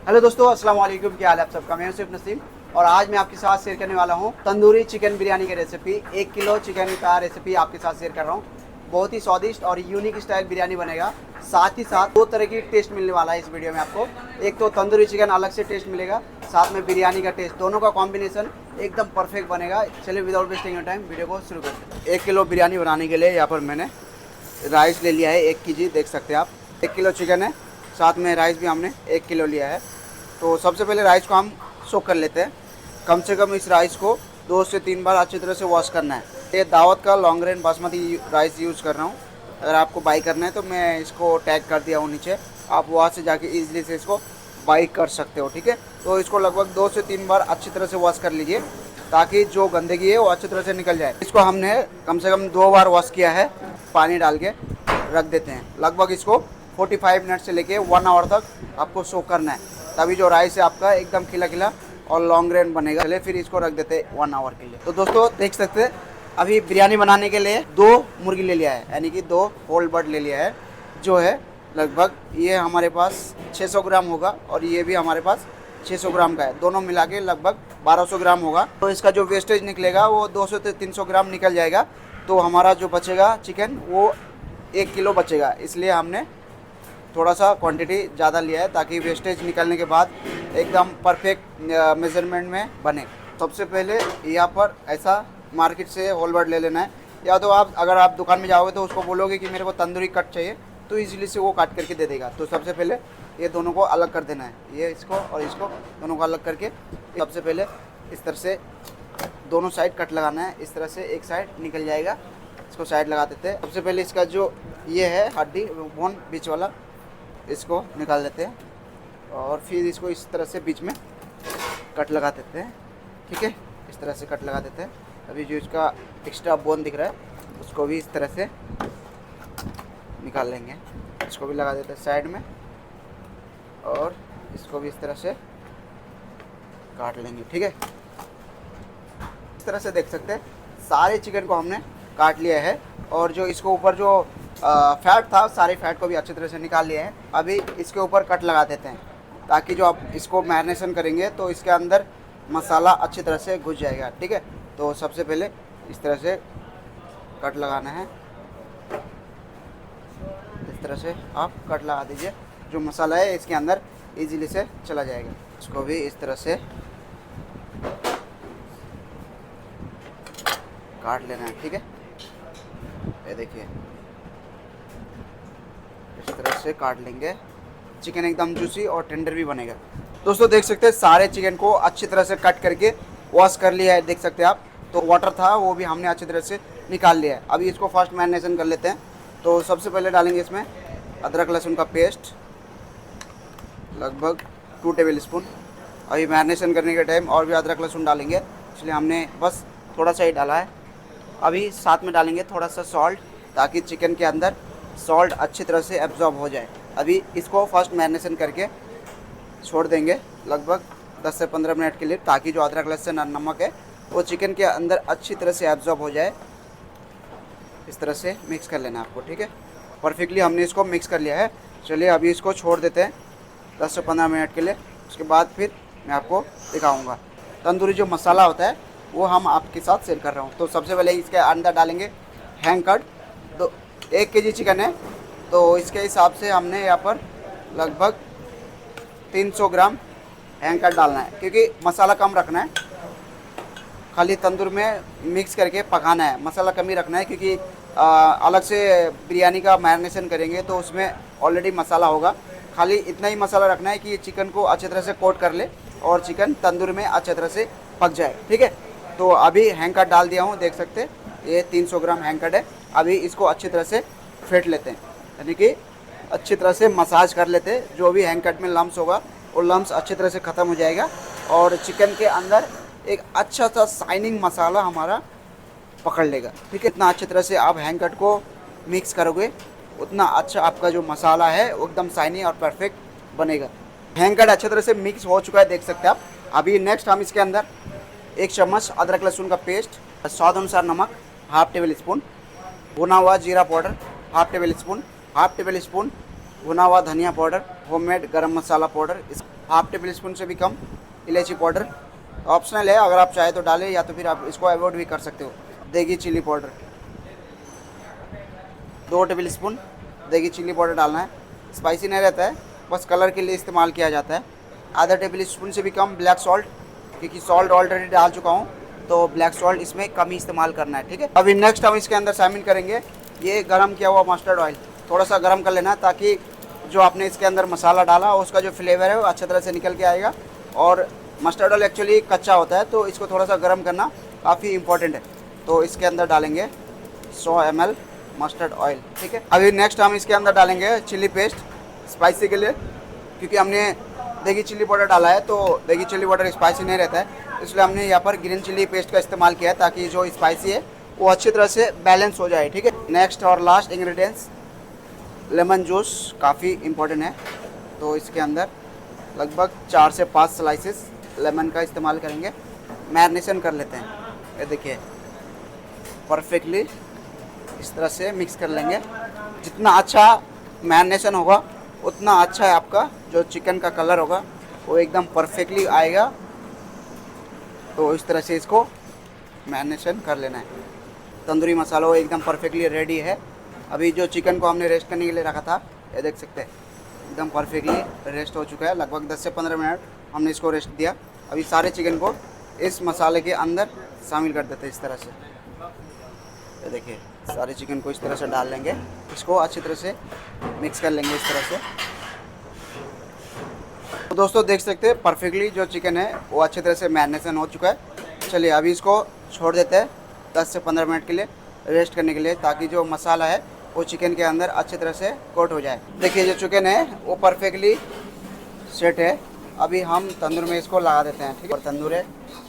Hello दोस्तों, अस्सलाम वालेकुम। क्या हाल है आप सबका। मैं सिर्फ नसीम और आज मैं आपके साथ शेयर करने वाला हूँ तंदूरी चिकन बिरयानी की रेसिपी। 1 किलो चिकन का रेसिपी आपके साथ शेयर कर रहा हूँ। बहुत ही स्वादिष्ट और यूनिक स्टाइल बिरयानी बनेगा। साथ ही साथ दो तरह की टेस्ट मिलने वाला है इस वीडियो में आपको। एक तो तंदूरी चिकन अलग से टेस्ट मिलेगा, साथ में बिरयानी का टेस्ट, दोनों का कॉम्बिनेशन एकदम परफेक्ट बनेगा। चलिए without wasting your time video को शुरू करते हैं। 1 किलो बिरयानी बनाने के लिए यहाँ पर मैंने राइस ले लिया है 1 kg, देख सकते हैं आप। 1 किलो चिकन है, साथ में राइस भी हमने 1 किलो लिया है। तो सबसे पहले राइस को हम सोक कर लेते हैं। कम से कम इस राइस को 2 से 3 बार अच्छी तरह से वॉश करना है। ये दावत का long range basmati rice use कर रहा हूँ। अगर आपको बाई करना है तो मैं इसको टैग कर दिया हूँ नीचे, आप वहाँ से जाके ईजिली से इसको बाई कर सकते हो, ठीक है। तो इसको लगभग 2 से 3 बार अच्छी तरह से वॉश कर लीजिए ताकि जो गंदगी है वो अच्छी तरह से निकल जाए। इसको हमने कम से कम 2 बार वॉश किया है। पानी डाल के रख देते हैं। लगभग इसको 45 मिनट से लेके 1 आवर तक आपको सोक करना है, तभी जो राइस है आपका एकदम खिला खिला और लॉन्ग रेंज बनेगा। चलिए फिर इसको रख देते हैं 1 आवर के लिए। तो दोस्तों देख सकते हैं अभी बिरयानी बनाने के लिए 2 मुर्गी ले लिया है, यानी कि 2 होल बर्ड ले लिया है। जो है लगभग ये हमारे पास 600 ग्राम होगा और ये भी हमारे पास 600 ग्राम का है। दोनों मिला के लगभग 1200 ग्राम होगा। तो इसका जो वेस्टेज निकलेगा वो 200 से 300 ग्राम निकल जाएगा। तो हमारा जो बचेगा चिकन वो 1 किलो बचेगा। इसलिए हमने थोड़ा सा क्वांटिटी ज़्यादा लिया है ताकि वेस्टेज निकलने के बाद एकदम परफेक्ट मेज़रमेंट में बने। सबसे पहले यहाँ पर ऐसा मार्केट से होल बर्ड ले लेना है, या तो आप अगर आप दुकान में जाओगे तो उसको बोलोगे कि मेरे को तंदूरी कट चाहिए तो इजीली से वो काट करके दे देगा। तो सबसे पहले ये दोनों को अलग कर देना है, ये इसको और इसको दोनों को अलग करके सबसे पहले इस तरह से दोनों साइड कट लगाना है। इस तरह से एक साइड निकल जाएगा, इसको साइड लगा देते हैं। सबसे पहले इसका जो ये है हड्डी बोन बीच वाला, इसको निकाल देते हैं और फिर इसको इस तरह से बीच में कट लगा देते हैं, ठीक है। इस तरह से कट लगा देते हैं। अभी जो इसका एक्स्ट्रा बोन दिख रहा है उसको भी इस तरह से निकाल लेंगे। इसको भी लगा देते हैं साइड में और इसको भी इस तरह से काट लेंगे, ठीक है। इस तरह से देख सकते हैं सारे चिकन को हमने काट लिया है और जो इसको ऊपर जो फैट था सारे फैट को भी अच्छी तरह से निकाल लिया है। अभी इसके ऊपर कट लगा देते हैं ताकि जो आप इसको मैरिनेशन करेंगे तो इसके अंदर मसाला अच्छी तरह से घुस जाएगा, ठीक है। तो सबसे पहले इस तरह से कट लगाना है। इस तरह से आप कट लगा दीजिए, जो मसाला है इसके अंदर इजीली से चला जाएगा। इसको भी इस तरह से काट लेना है, ठीक है। ये देखिए इस तरह से काट लेंगे। चिकन एकदम जूसी और टेंडर भी बनेगा। दोस्तों देख सकते हैं सारे चिकन को अच्छी तरह से कट करके वॉश कर लिया है, देख सकते हैं आप। तो वाटर था वो भी हमने अच्छी तरह से निकाल लिया है। अभी इसको फर्स्ट मैरिनेशन कर लेते हैं। तो सबसे पहले डालेंगे इसमें अदरक लहसुन का पेस्ट लगभग 2 टेबल स्पून। अभी मैरिनेशन करने के टाइम और भी अदरक लहसुन डालेंगे, इसलिए हमने बस थोड़ा सा ही डाला है। अभी साथ में डालेंगे थोड़ा सा सॉल्ट ताकि चिकन के अंदर सॉल्ट अच्छी तरह से एब्जॉर्ब हो जाए। अभी इसको फर्स्ट मैरिनेशन करके छोड़ देंगे लगभग 10 से 15 मिनट के लिए, ताकि जो अदरक लहसुन और नमक है वो चिकन के अंदर अच्छी तरह से एब्जॉर्ब हो जाए। इस तरह से मिक्स कर लेना आपको, ठीक है। परफेक्टली हमने इसको मिक्स कर लिया है। चलिए अभी इसको छोड़ देते हैं 10 से 15 मिनट के लिए। उसके बाद फिर मैं आपको दिखाऊँगा तंदूरी जो मसाला होता है वो हम आपके साथ शेयर कर रहा हूँ। तो सबसे पहले इसके अंदर डालेंगे हैंग कट। तो 1 kg चिकन है तो इसके हिसाब से हमने यहाँ पर लगभग 300 ग्राम हैंग कट डालना है, क्योंकि मसाला कम रखना है। खाली तंदूर में मिक्स करके पकाना है, मसाला कम ही रखना है, क्योंकि अलग से बिरयानी का मैरिनेशन करेंगे तो उसमें ऑलरेडी मसाला होगा। खाली इतना ही मसाला रखना है कि ये चिकन को अच्छी तरह से कोट कर ले और चिकन तंदूर में अच्छी तरह से पक जाए, ठीक है। तो अभी हैंग कट डाल दिया हूँ, देख सकते हैं ये 300 ग्राम हैंग कट है। अभी इसको अच्छी तरह से फेंट लेते हैं, यानी कि अच्छी तरह से मसाज कर लेते हैं। जो भी हैंग कट में लम्स होगा वो लम्स अच्छी तरह से ख़त्म हो जाएगा और चिकन के अंदर एक अच्छा सा शाइनिंग मसाला हमारा पकड़ लेगा, ठीक है। इतना अच्छी तरह से आप हैंग कट को मिक्स करोगे उतना अच्छा आपका जो मसाला है वो एकदम शाइनी और परफेक्ट बनेगा। हैंग कट अच्छी तरह से मिक्स हो चुका है, देख सकते हैं आप। अभी नेक्स्ट हम इसके अंदर 1 चम्मच अदरक लहसुन का पेस्ट, स्वाद अनुसार नमक, हाफ टेबल स्पून भुना हुआ जीरा पाउडर, हाफ टेबल स्पून भुना हुआ धनिया पाउडर, होममेड गरम मसाला पाउडर, हाफ टेबल स्पून से भी कम इलायची पाउडर, ऑप्शनल है, अगर आप चाहे तो डालें या तो फिर आप इसको अवॉइड भी कर सकते हो। देगी चिली पाउडर 2 टेबल स्पून देगी चिली पाउडर डालना है। स्पाइसी नहीं रहता है, बस कलर के लिए इस्तेमाल किया जाता है। आधा टेबल स्पून से भी कम ब्लैक सॉल्ट, क्योंकि सॉल्ट ऑलरेडी डाल चुका हूँ तो ब्लैक सॉल्ट इसमें कम ही इस्तेमाल करना है, ठीक है। अभी नेक्स्ट हम इसके अंदर शामिल करेंगे ये गरम किया हुआ मस्टर्ड ऑयल। थोड़ा सा गरम कर लेना ताकि जो आपने इसके अंदर मसाला डाला उसका जो फ्लेवर है वो अच्छी तरह से निकल के आएगा। और मस्टर्ड ऑयल एक्चुअली कच्चा होता है तो इसको थोड़ा सा गर्म करना काफ़ी इंपॉर्टेंट है। तो इसके अंदर डालेंगे 100 ml मस्टर्ड ऑयल, ठीक है। अभी नेक्स्ट हम इसके अंदर डालेंगे चिली पेस्ट स्पाइसी के लिए, क्योंकि हमने देगी चिली पाउडर डाला है तो देगी चिली पाउडर स्पाइसी नहीं रहता है, इसलिए हमने यहाँ पर ग्रीन चिली पेस्ट का इस्तेमाल किया है ताकि जो स्पाइसी है वो अच्छी तरह से बैलेंस हो जाए, ठीक है। नेक्स्ट और लास्ट इंग्रेडिएंट्स लेमन जूस, काफ़ी इम्पोर्टेंट है। तो इसके अंदर लगभग 4 से 5 स्लाइसेस लेमन का इस्तेमाल करेंगे। मैरिनेशन कर लेते हैं, ये देखिए परफेक्टली इस तरह से मिक्स कर लेंगे। जितना अच्छा मैरिनेशन होगा उतना अच्छा है आपका जो चिकन का कलर होगा वो एकदम परफेक्टली आएगा। तो इस तरह से इसको मैरिनेशन कर लेना है। तंदूरी मसाला वो एकदम परफेक्टली रेडी है। अभी जो चिकन को हमने रेस्ट करने के लिए रखा था, ये देख सकते हैं एकदम परफेक्टली रेस्ट हो चुका है। लगभग 10 से 15 मिनट हमने इसको रेस्ट दिया। अभी सारे चिकन को इस मसाले के अंदर शामिल कर देते हैं इस तरह से। ये देखिए सारे चिकन को इस तरह से डाल लेंगे, इसको अच्छी तरह से मिक्स कर लेंगे इस तरह से। तो दोस्तों देख सकते हैं परफेक्टली जो चिकन है वो अच्छी तरह से मैरिनेशन हो चुका है। चलिए अभी इसको छोड़ देते हैं 10 से 15 मिनट के लिए रेस्ट करने के लिए, ताकि जो मसाला है वो चिकन के अंदर अच्छी तरह से कोट हो जाए। देखिए जो चिकन है वो परफेक्टली सेट है। अभी हम तंदूर में इसको लगा देते हैं, ठीक है। और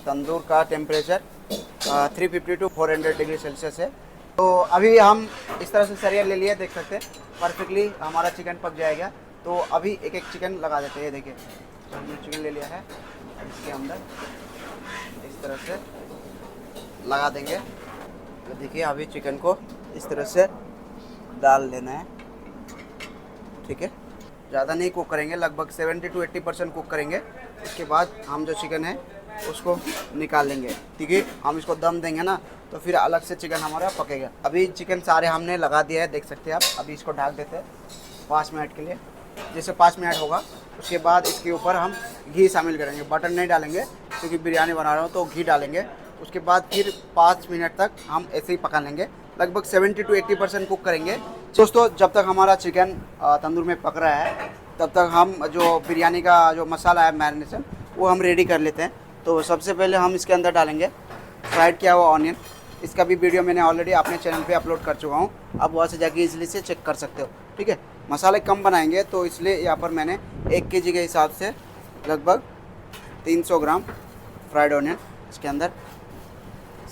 तंदूर का टेम्परेचर 350 to 400 डिग्री सेल्सियस है। तो अभी हम इस तरह से सरिया ले लिए, देख सकते हैं परफेक्टली हमारा चिकन पक जाएगा। तो अभी एक एक चिकन लगा देते हैं। देखिए हमने चिकन ले लिया है, इसके अंदर इस तरह से लगा देंगे। तो देखिए अभी चिकन को इस तरह से डाल देना है, ठीक है। ज़्यादा नहीं कुक करेंगे, लगभग 70 to 80% कुक करेंगे। उसके बाद हम जो चिकन है उसको निकाल लेंगे, ठीक है। हम इसको दम देंगे ना तो फिर अलग से चिकन हमारा पकेगा। अभी चिकन सारे हमने लगा दिया है, देख सकते हैं आप। अभी इसको ढक देते हैं 5 मिनट के लिए। जैसे 5 मिनट होगा उसके बाद इसके ऊपर हम घी शामिल करेंगे। बटर नहीं डालेंगे क्योंकि बिरयानी बना रहे हो तो घी डालेंगे। उसके बाद फिर 5 मिनट तक हम ऐसे ही पका लेंगे, लगभग 70 to 80% कुक करेंगे। दोस्तों जब तक हमारा चिकन तंदूर में पक रहा है तब तक हम जो बिरयानी का जो मसाला है मैरिनेशन वो हम रेडी कर लेते हैं। तो सबसे पहले हम इसके अंदर डालेंगे फ्राइड किया हुआ ऑनियन। इसका भी वीडियो मैंने ऑलरेडी अपने चैनल पे अपलोड कर चुका हूँ, आप वहाँ से जाके इजीली से चेक कर सकते हो, ठीक है। मसाले कम बनाएंगे तो इसलिए यहाँ पर मैंने 1 kg के हिसाब से लगभग 300 ग्राम फ्राइड ऑनियन इसके अंदर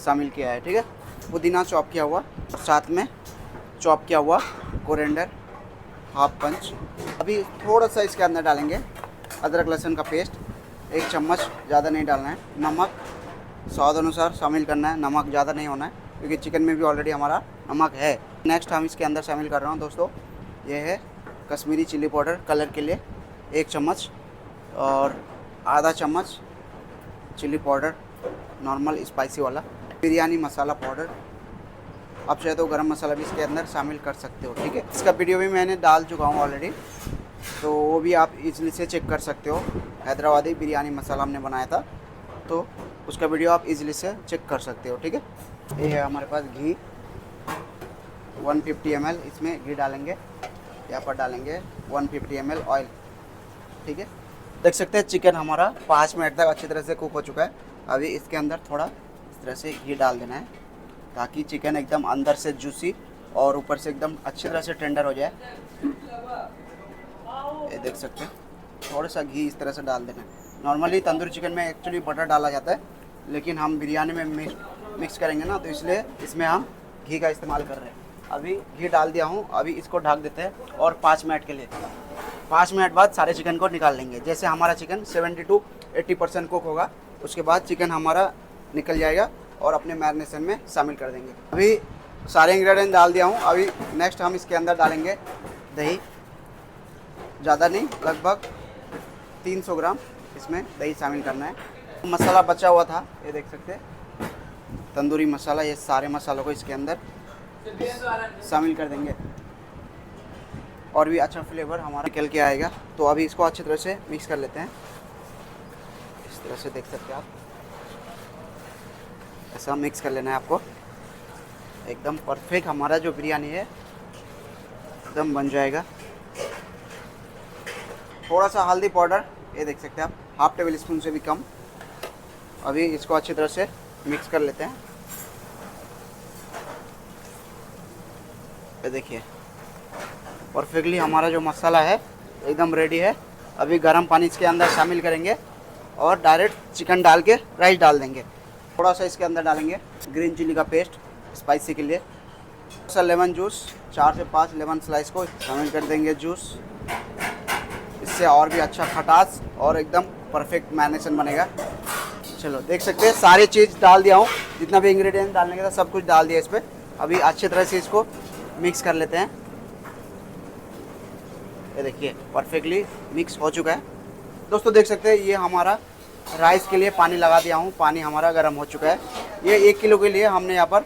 शामिल किया है, ठीक है। पुदीना चॉप किया हुआ, साथ में चॉप किया हुआ कोरिएंडर हाफ पंच। अभी थोड़ा सा इसके अंदर डालेंगे अदरक लहसुन का पेस्ट, 1 चम्मच, ज़्यादा नहीं डालना है। नमक स्वाद अनुसार शामिल करना है, नमक ज़्यादा नहीं होना है क्योंकि चिकन में भी ऑलरेडी हमारा नमक है। नेक्स्ट हम इसके अंदर शामिल कर रहा हूँ दोस्तों, ये है कश्मीरी चिली पाउडर कलर के लिए 1 चम्मच, और आधा चम्मच चिली पाउडर नॉर्मल स्पाइसी वाला, बिरयानी मसाला पाउडर। आप चाहे तो गरम मसाला भी इसके अंदर शामिल कर सकते हो, ठीक है। इसका वीडियो भी मैंने डाल चुका हूँ ऑलरेडी, तो वो भी आप इजीली से चेक कर सकते हो। हैदराबादी बिरयानी मसाला हमने बनाया था तो उसका वीडियो आप इजीली से चेक कर सकते हो, ठीक है। ये है हमारे पास घी 150 ml, इसमें घी डालेंगे। यहाँ पर डालेंगे 150 ml ऑयल, ठीक है। देख सकते हैं चिकन हमारा 5 मिनट तक अच्छी तरह से कुक हो चुका है। अभी इसके अंदर थोड़ा इस तरह से घी डाल देना है ताकि चिकन एकदम अंदर से जूसी और ऊपर से एकदम अच्छी तरह से टेंडर हो जाए। ये देख सकते हैं थोड़ा सा घी इस तरह से डाल देना है। नॉर्मली तंदूरी चिकन में एक्चुअली बटर डाला जाता है, लेकिन हम बिरयानी में मिक्स करेंगे ना तो इसलिए इसमें हम घी का इस्तेमाल कर रहे हैं। अभी घी डाल दिया हूँ, अभी इसको ढक देते हैं और 5 मिनट के लिए। 5 मिनट बाद सारे चिकन को निकाल लेंगे। जैसे हमारा चिकन 70 to 80% कुक होगा उसके बाद चिकन हमारा निकल जाएगा और अपने मैरिनेशन में शामिल कर देंगे। अभी सारे इंग्रेडिएंट डाल दिया हूँ। अभी नेक्स्ट हम इसके अंदर डालेंगे दही, ज़्यादा नहीं, लगभग 300 ग्राम इसमें दही शामिल करना है। मसाला बचा हुआ था, ये देख सकते हैं, तंदूरी मसाला। ये सारे मसालों को इसके अंदर शामिल कर देंगे और भी अच्छा फ्लेवर हमारा निकल के आएगा। तो अभी इसको अच्छी तरह से मिक्स कर लेते हैं। इस तरह से देख सकते हैं आप, ऐसा मिक्स कर लेना है आपको। एकदम परफेक्ट हमारा जो बिरयानी है एकदम बन जाएगा। थोड़ा सा हल्दी पाउडर, ये देख सकते हैं आप, हाफ टेबल स्पून से भी कम। अभी इसको अच्छी तरह से मिक्स कर लेते हैं। ये देखिए परफेक्टली हमारा जो मसाला है एकदम रेडी है। अभी गर्म पानी इसके अंदर शामिल करेंगे और डायरेक्ट चिकन डाल के राइस डाल देंगे। थोड़ा सा इसके अंदर डालेंगे ग्रीन चिली का पेस्ट स्पाइसी के लिए। थोड़ा सा लेमन जूस, 4 से 5 लेमन स्लाइस को शामिल कर देंगे जूस। इससे और भी अच्छा खटास और एकदम परफेक्ट मैरिनेशन बनेगा। चलो देख सकते हैं सारी चीज़ डाल दिया हूँ, जितना भी इंग्रेडिएंट डालने का था सब कुछ डाल दिया इस पर। अभी अच्छी तरह से इसको मिक्स कर लेते हैं। ये देखिए परफेक्टली मिक्स हो चुका है। दोस्तों देख सकते हैं ये हमारा राइस के लिए पानी लगा दिया हूँ, पानी हमारा गर्म हो चुका है। ये 1 किलो के लिए हमने यहाँ पर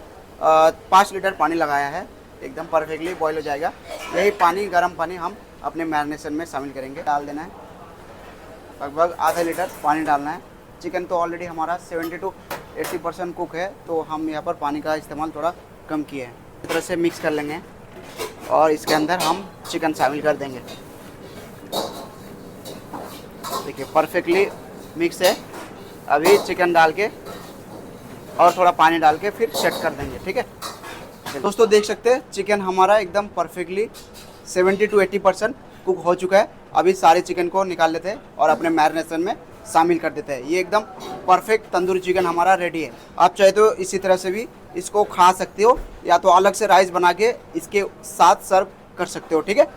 5 लीटर पानी लगाया है, एकदम परफेक्टली बॉईल हो जाएगा। यही पानी, गर्म पानी हम अपने मैरिनेशन में शामिल करेंगे। डाल देना है, लगभग आधा लीटर पानी डालना है। चिकन तो ऑलरेडी हमारा 70 to 80% कुक है, तो हम यहाँ पर पानी का इस्तेमाल थोड़ा कम किए हैं। इस तरह से मिक्स कर लेंगे और इसके अंदर हम चिकन शामिल कर देंगे। देखिए परफेक्टली मिक्स है। अभी चिकन डाल के और थोड़ा पानी डाल के फिर सेट कर देंगे, ठीक है। दोस्तों देख सकते हैं चिकन हमारा एकदम परफेक्टली 70 to 80% कुक हो चुका है। अभी सारे चिकन को निकाल लेते हैं और अपने मैरिनेशन में शामिल कर देते हैं। ये एकदम परफेक्ट तंदूरी चिकन हमारा रेडी है। आप चाहे तो इसी तरह से भी इसको खा सकते हो, या तो अलग से राइस बना के इसके साथ सर्व कर सकते हो, ठीक है।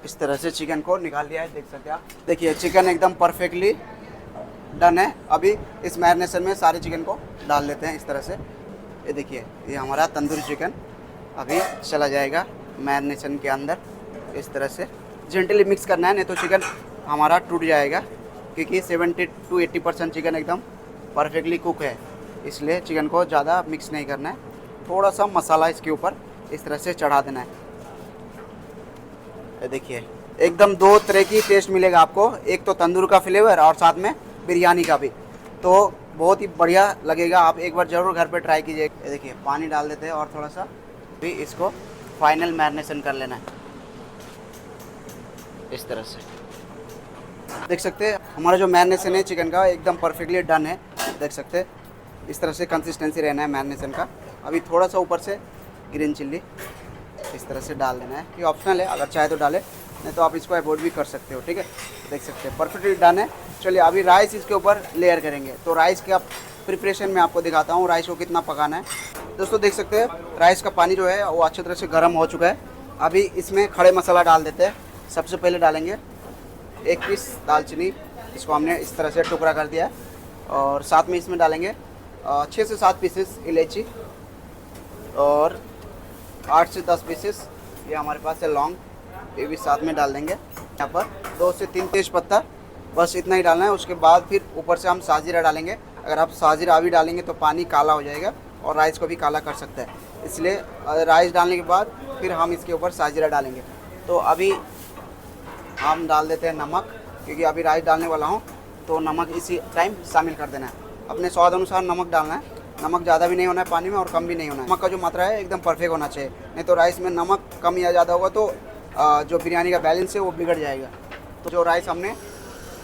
इस तरह से चिकन को निकाल लिया है, देख सकते हैं आप। देखिए चिकन एकदम परफेक्टली डन है। अभी इस मैरिनेशन में सारे चिकन को डाल लेते हैं इस तरह से। ये देखिए ये हमारा तंदूरी चिकन अभी चला जाएगा मैरिनेशन के अंदर। इस तरह से जेंटली मिक्स करना है, नहीं तो चिकन हमारा टूट जाएगा, क्योंकि 70 to 80% चिकन एकदम परफेक्टली कुक है, इसलिए चिकन को ज़्यादा मिक्स नहीं करना है। थोड़ा सा मसाला इसके ऊपर इस तरह से चढ़ा देना है। ये देखिए एकदम 2 तरह की टेस्ट मिलेगा आपको, एक तो तंदूर का फ्लेवर और साथ में बिरयानी का भी, तो बहुत ही बढ़िया लगेगा। आप एक बार ज़रूर घर पे ट्राई कीजिए। ये देखिए पानी डाल देते हैं और थोड़ा सा भी इसको फाइनल मैरिनेशन कर लेना है। इस तरह से देख सकते हैं हमारा जो मैरिनेशन है चिकन का एकदम परफेक्टली डन है। देख सकते हैं इस तरह से कंसिस्टेंसी रहना है मैरिनेशन का। अभी थोड़ा सा ऊपर से ग्रीन चिल्ली इस तरह से डाल देना है, कि ऑप्शनल है, अगर चाहे तो डाले, नहीं तो आप इसको अवॉइड भी कर सकते हो, ठीक है। देख सकते हैं परफेक्टली डन है। चलिए अभी राइस इसके ऊपर लेयर करेंगे। तो राइस का प्रिपरेशन में आपको दिखाता हूँ, राइस को कितना पकाना है। दोस्तों देख सकते हैं राइस का पानी जो है वो अच्छी तरह से गर्म हो चुका है। अभी इसमें खड़े मसाला डाल देते हैं। सबसे पहले डालेंगे 1 पीस दालचीनी, इसको हमने इस तरह से टुकड़ा कर दिया है, और साथ में इसमें डालेंगे 6 से 7 पीसेस इलायची और 8 से 10 पीसेस ये हमारे पास है लौंग, ये भी साथ में डाल देंगे। यहाँ पर 2 से 3 तेज पत्ता, बस इतना ही डालना है। उसके बाद फिर ऊपर से हम साजीरा डालेंगे। अगर आप साजीरा अभी डालेंगे तो पानी काला हो जाएगा और राइस को भी काला कर सकता है, इसलिए राइस डालने के बाद फिर हम इसके ऊपर साजीरा डालेंगे। तो अभी हम डाल देते हैं नमक, क्योंकि अभी राइस डालने वाला हूँ, तो नमक इसी टाइम शामिल कर देना है। अपने स्वाद अनुसार नमक डालना है। नमक ज़्यादा भी नहीं होना है पानी में और कम भी नहीं होना है। नमक का जो मात्रा है एकदम परफेक्ट होना चाहिए, नहीं तो राइस में नमक कम या ज़्यादा होगा तो जो बिरयानी का बैलेंस है वो बिगड़ जाएगा। तो जो राइस हमने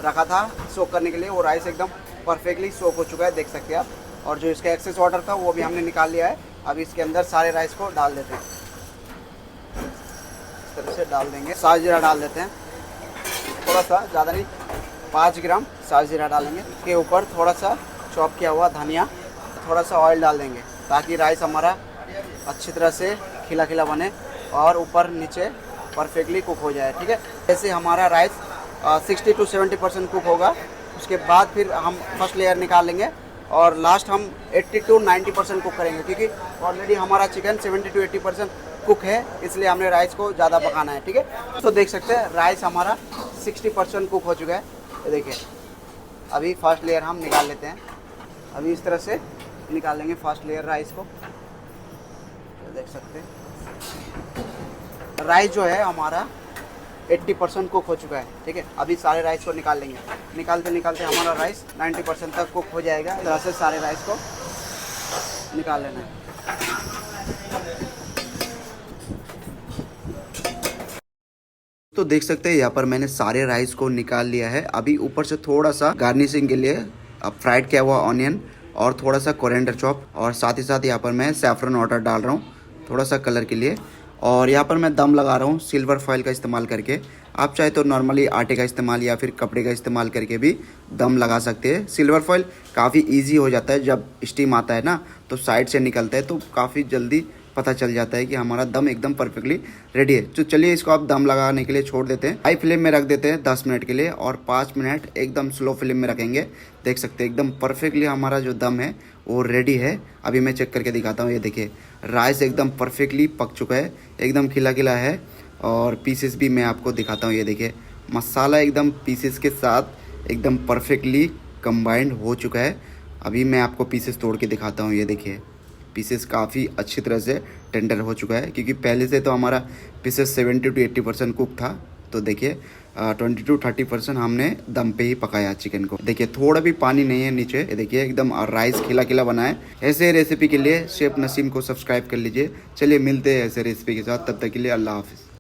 रखा था सोक करने के लिए, वो राइस एकदम परफेक्टली सोक हो चुका है, देख सकते हैं आप। और जो इसका एक्सेस वाटर था वो भी हमने निकाल लिया है। अब इसके अंदर सारे राइस को डाल देते हैं, इस तरह से डाल देंगे। साजीरा डाल देते हैं, थोड़ा सा, ज़्यादा नहीं, 5 ग्राम साजीरा डालेंगे। इसके ऊपर थोड़ा सा चॉप किया हुआ धनिया, थोड़ा सा ऑयल डाल देंगे, ताकि राइस हमारा अच्छी तरह से खिला खिला बने और ऊपर नीचे परफेक्टली कुक हो जाए, ठीक है। जैसे हमारा राइस 60 to 70% कुक होगा, उसके बाद फिर हम फर्स्ट लेयर निकाल लेंगे और लास्ट हम 80 to 90% कुक करेंगे, क्योंकि ऑलरेडी हमारा चिकन 70 to 80% कुक है, इसलिए हमने राइस को ज़्यादा पकाना है। ठीक है, तो देख सकते हैं राइस हमारा 60% कुक हो चुका है। ये देखिए, अभी फर्स्ट लेयर हम निकाल लेते हैं। अभी इस तरह से निकालेंगे फर्स्ट लेयर राइस को। तो देख सकते हैं राइस जो है हमारा 80% कुक हो चुका है। ठीक है, अभी सारे राइस को निकाल लेंगे। निकालते निकालते हमारा राइस 90% तक कुक हो जाएगा। इस तरह से सारे राइस को निकाल लेना है। तो देख सकते हैं यहाँ पर मैंने सारे राइस को निकाल लिया है। अभी ऊपर से थोड़ा सा गार्निशिंग के लिए फ्राइड किया हुआ ऑनियन और थोड़ा सा कोरिएंडर चॉप, और साथ ही साथ यहाँ पर मैं सैफरन वाटर डाल रहा हूँ थोड़ा सा कलर के लिए। और यहाँ पर मैं दम लगा रहा हूँ सिल्वर फॉइल का इस्तेमाल करके। आप चाहे तो नॉर्मली आटे का इस्तेमाल या फिर कपड़े का इस्तेमाल करके भी दम लगा सकते हैं। सिल्वर फॉइल काफ़ी इजी हो जाता है, जब स्टीम आता है ना तो साइड से निकलता है, तो काफ़ी जल्दी पता चल जाता है कि हमारा दम एकदम परफेक्टली रेडी है। तो चलिए इसको आप दम लगाने के लिए छोड़ देते हैं। हाई फ्लेम में रख देते हैं 10 मिनट के लिए, और 5 मिनट एकदम स्लो फ्लेम में रखेंगे। देख सकते हैं एकदम परफेक्टली हमारा जो दम है वो रेडी है। अभी मैं चेक करके दिखाता हूँ। ये देखिए राइस एकदम परफेक्टली पक चुका है, एकदम खिला खिला है। और पीसेस भी मैं आपको दिखाता हूँ। ये देखिए मसाला एकदम पीसेस के साथ एकदम परफेक्टली कंबाइंड हो चुका है। अभी मैं आपको पीसेस तोड़ के दिखाता हूँ। ये देखिए पीसेस काफ़ी अच्छी तरह से टेंडर हो चुका है, क्योंकि पहले से तो हमारा पीसेस 70 to 80% कुक था। तो देखिए 20 to 30% हमने दम पे ही पकाया चिकन को। देखिए थोड़ा भी पानी नहीं है नीचे। ये देखिए एकदम राइस खिला खिला बना है। ऐसे रेसिपी के लिए शेफ नसीम को सब्सक्राइब कर लीजिए। चलिए मिलते हैं ऐसे रेसिपी के साथ, तब तक के लिए अल्लाह हाफिज़।